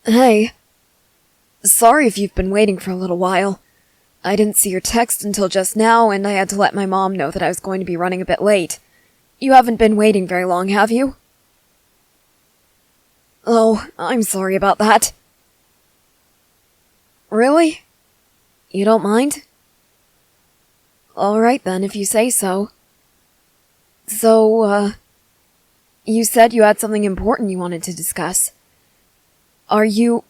Hey. Sorry if you've been waiting for a little while. I didn't see your text until just now, and I had to let my mom know that I was going to be running a bit late. You haven't been waiting very long, have you? Oh, I'm sorry about that. Really? You don't mind? Alright then, if you say so. So, you said you had something important you wanted to discuss. Are you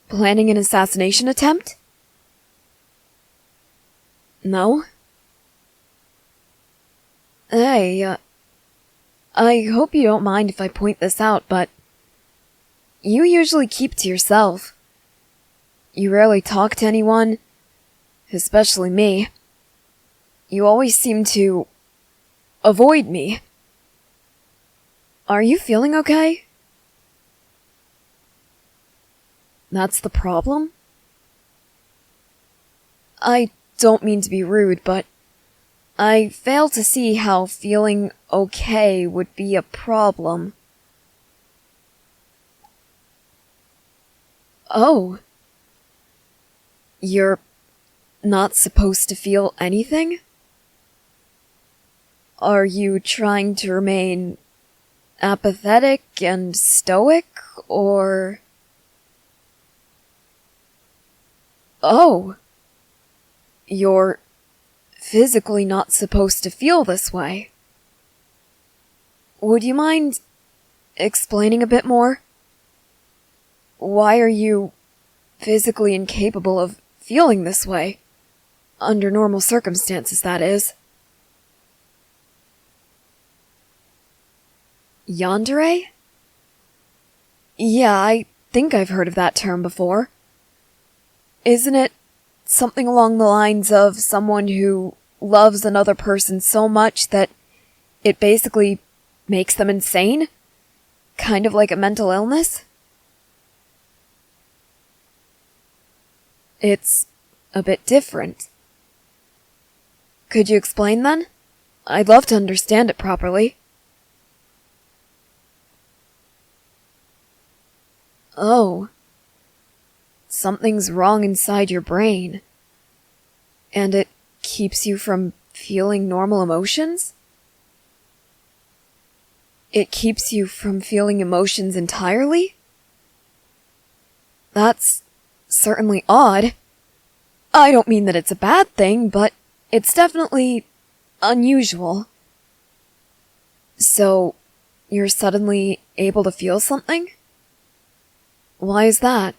planning an assassination attempt? No? Hey, I hope you don't mind if I point this out, but you usually keep to yourself. You rarely talk to anyone, especially me. You always seem to avoid me. Are you feeling okay? That's the problem? I don't mean to be rude, but I fail to see how feeling okay would be a problem. Oh. You're not supposed to feel anything? Are you trying to remain apathetic and stoic, or... Oh. You're physically not supposed to feel this way. Would you mind explaining a bit more? Why are you physically incapable of feeling this way? Under normal circumstances, that is. Yandere? Yeah, I think I've heard of that term before. Isn't it something along the lines of someone who loves another person so much that it basically makes them insane? Kind of like a mental illness? It's a bit different. Could you explain then? I'd love to understand it properly. Oh. Something's wrong inside your brain. And it keeps you from feeling normal emotions? It keeps you from feeling emotions entirely? That's certainly odd. I don't mean that it's a bad thing, but it's definitely unusual. So, you're suddenly able to feel something? Why is that?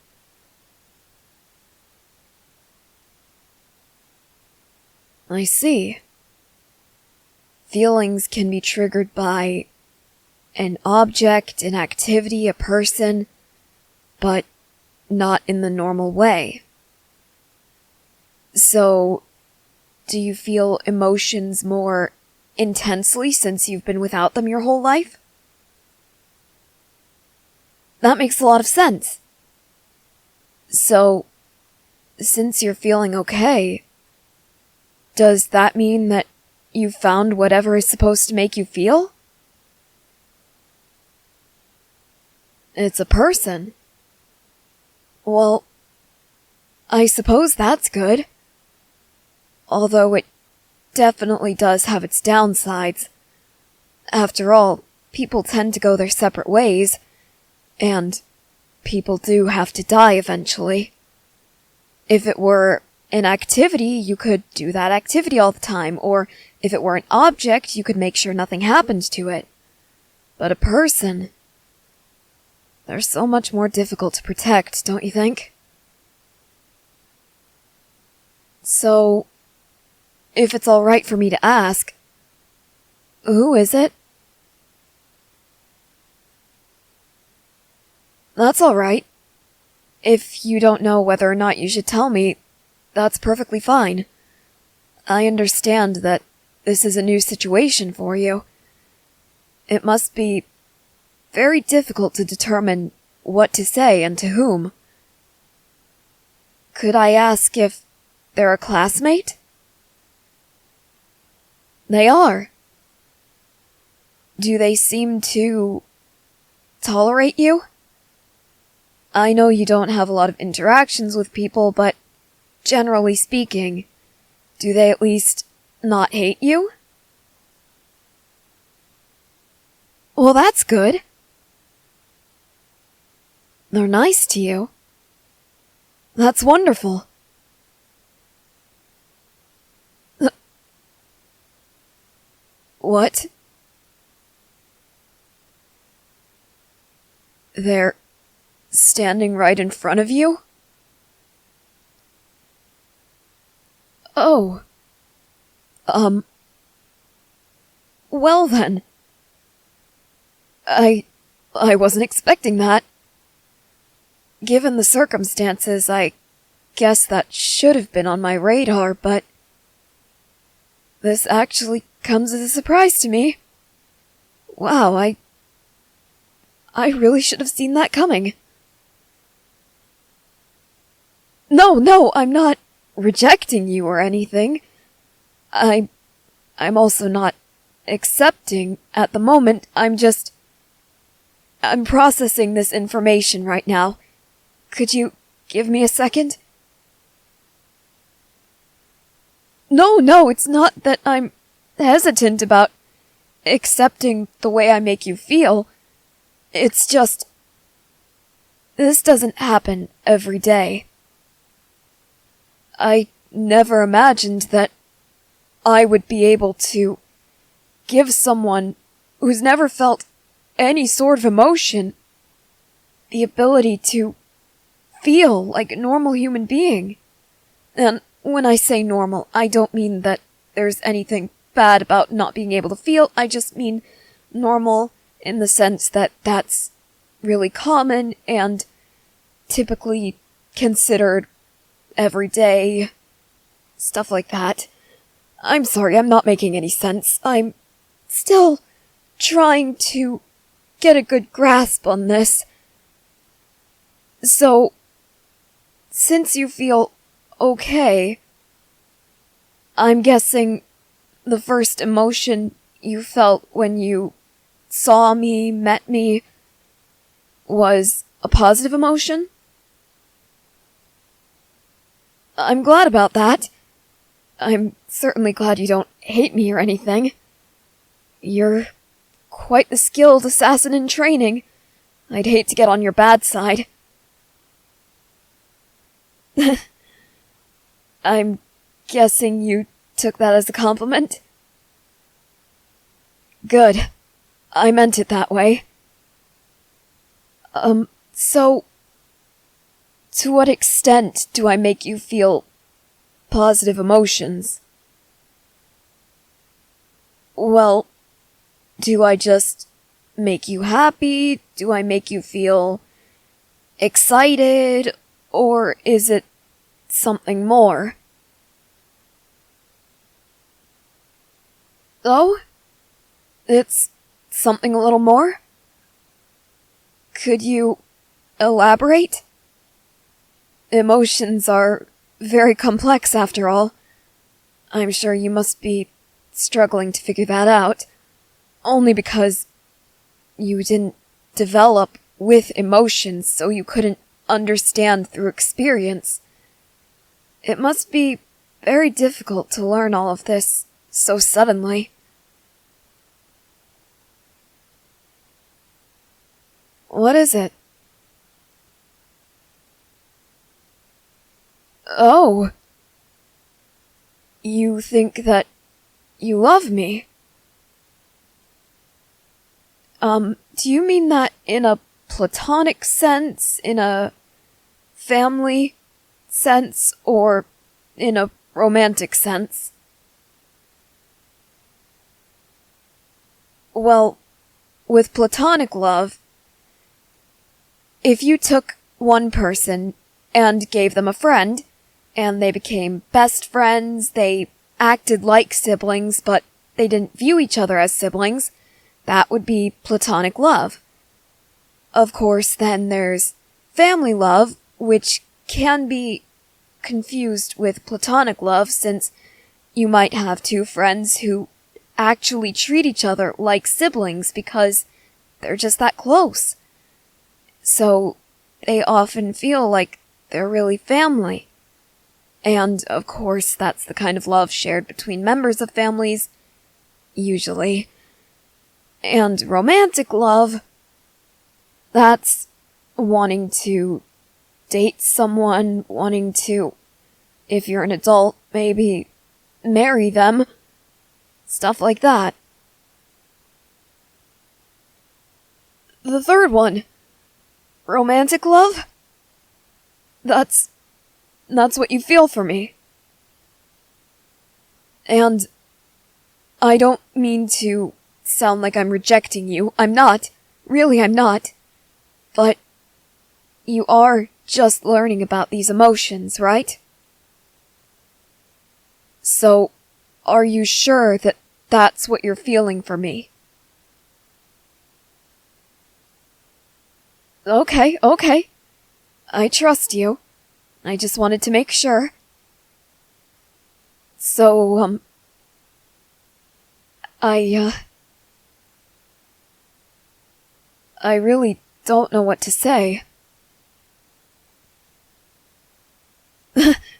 I see. Feelings can be triggered by an object, an activity, a person, but not in the normal way. So, do you feel emotions more intensely since you've been without them your whole life? That makes a lot of sense. So, since you're feeling okay, does that mean that you found whatever is supposed to make you feel? It's a person. Well, I suppose that's good. Although it definitely does have its downsides. After all, people tend to go their separate ways, and people do have to die eventually. If it were an activity, you could do that activity all the time, or if it were an object, you could make sure nothing happened to it. But a person... they're so much more difficult to protect, don't you think? So, if it's alright for me to ask, who is it? That's alright. If you don't know whether or not you should tell me, that's perfectly fine. I understand that this is a new situation for you. It must be very difficult to determine what to say and to whom. Could I ask if they're a classmate? They are. Do they seem to tolerate you? I know you don't have a lot of interactions with people, but generally speaking, do they at least not hate you? Well, that's good. They're nice to you. That's wonderful. What? They're standing right in front of you? Oh. Well then. I wasn't expecting that. Given the circumstances, I guess that should have been on my radar, but this actually comes as a surprise to me. Wow, I really should have seen that coming. No, I'm not rejecting you or anything. I'm also not accepting at the moment. I'm processing this information right now. Could you give me a second? No, it's not that I'm hesitant about accepting the way I make you feel. It's just, this doesn't happen every day. I never imagined that I would be able to give someone who's never felt any sort of emotion the ability to feel like a normal human being. And when I say normal, I don't mean that there's anything bad about not being able to feel. I just mean normal in the sense that that's really common and typically considered everyday, stuff like that. I'm sorry, I'm not making any sense. I'm still trying to get a good grasp on this. So, since you feel okay, I'm guessing the first emotion you felt when you saw me, met me, was a positive emotion? I'm glad about that. I'm certainly glad you don't hate me or anything. You're quite the skilled assassin in training. I'd hate to get on your bad side. I'm guessing you took that as a compliment? Good. I meant it that way. So, to what extent do I make you feel positive emotions? Well, do I just make you happy? Do I make you feel excited? Or is it something more? Oh? It's something a little more? Could you elaborate? Emotions are very complex after all. I'm sure you must be struggling to figure that out. Only because you didn't develop with emotions, so you couldn't understand through experience. It must be very difficult to learn all of this so suddenly. What is it? Oh. You think that you love me? Do you mean that in a platonic sense, in a family sense, or in a romantic sense? Well, with platonic love, if you took one person and gave them a friend, and they became best friends, they acted like siblings, but they didn't view each other as siblings, that would be platonic love. Of course, then there's family love, which can be confused with platonic love, since you might have two friends who actually treat each other like siblings because they're just that close. So, they often feel like they're really family. And, of course, that's the kind of love shared between members of families, usually. And romantic love, that's wanting to date someone, wanting to, if you're an adult, maybe marry them. Stuff like that. The third one, romantic love? That's what you feel for me. And I don't mean to sound like I'm rejecting you. I'm not. Really, I'm not. But you are just learning about these emotions, right? So, are you sure that that's what you're feeling for me? Okay. I trust you. I just wanted to make sure. So, I really don't know what to say.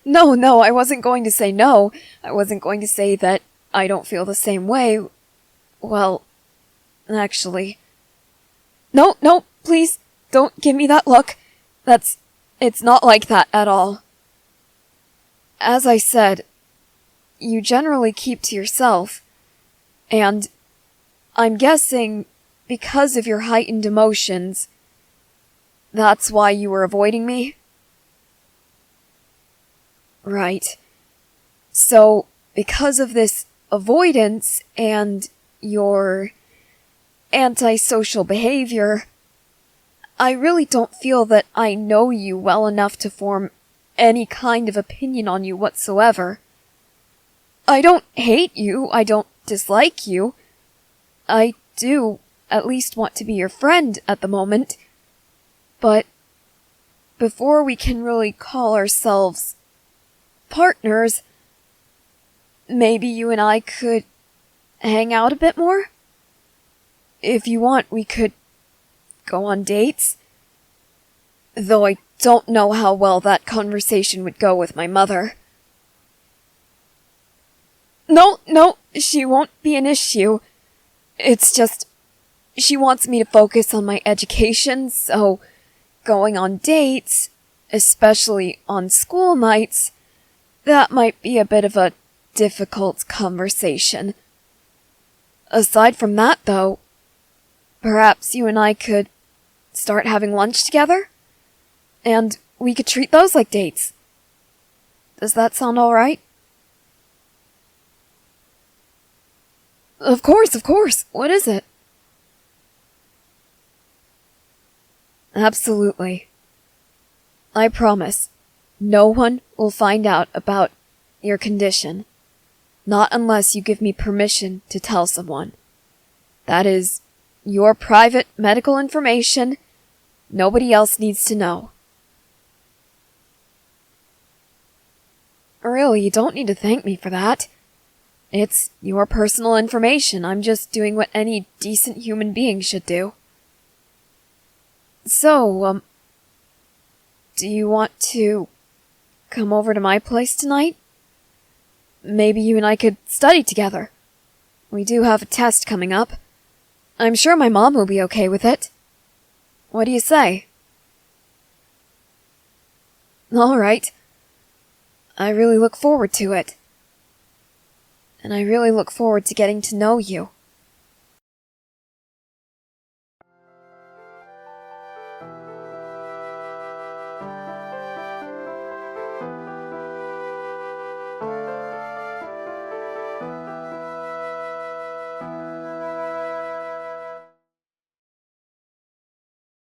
No, I wasn't going to say no. I wasn't going to say that I don't feel the same way. Well, actually... No, please, don't give me that look. It's not like that at all. As I said, you generally keep to yourself, and I'm guessing because of your heightened emotions, that's why you were avoiding me? Right. So, because of this avoidance and your antisocial behavior, I really don't feel that I know you well enough to form any kind of opinion on you whatsoever. I don't hate you, I don't dislike you. I do at least want to be your friend at the moment. But before we can really call ourselves partners, maybe you and I could hang out a bit more? If you want, we could go on dates. Though I don't know how well that conversation would go with my mother. No, she won't be an issue. It's just, she wants me to focus on my education, so going on dates, especially on school nights, that might be a bit of a difficult conversation. Aside from that, though, perhaps you and I could start having lunch together? And we could treat those like dates. Does that sound alright? Of course. What is it? Absolutely. I promise, no one will find out about your condition. Not unless you give me permission to tell someone. That is your private medical information. Nobody else needs to know. Really, you don't need to thank me for that. It's your personal information. I'm just doing what any decent human being should do. So, do you want to come over to my place tonight? Maybe you and I could study together. We do have a test coming up. I'm sure my mom will be okay with it. What do you say? All right. I really look forward to it. And I really look forward to getting to know you.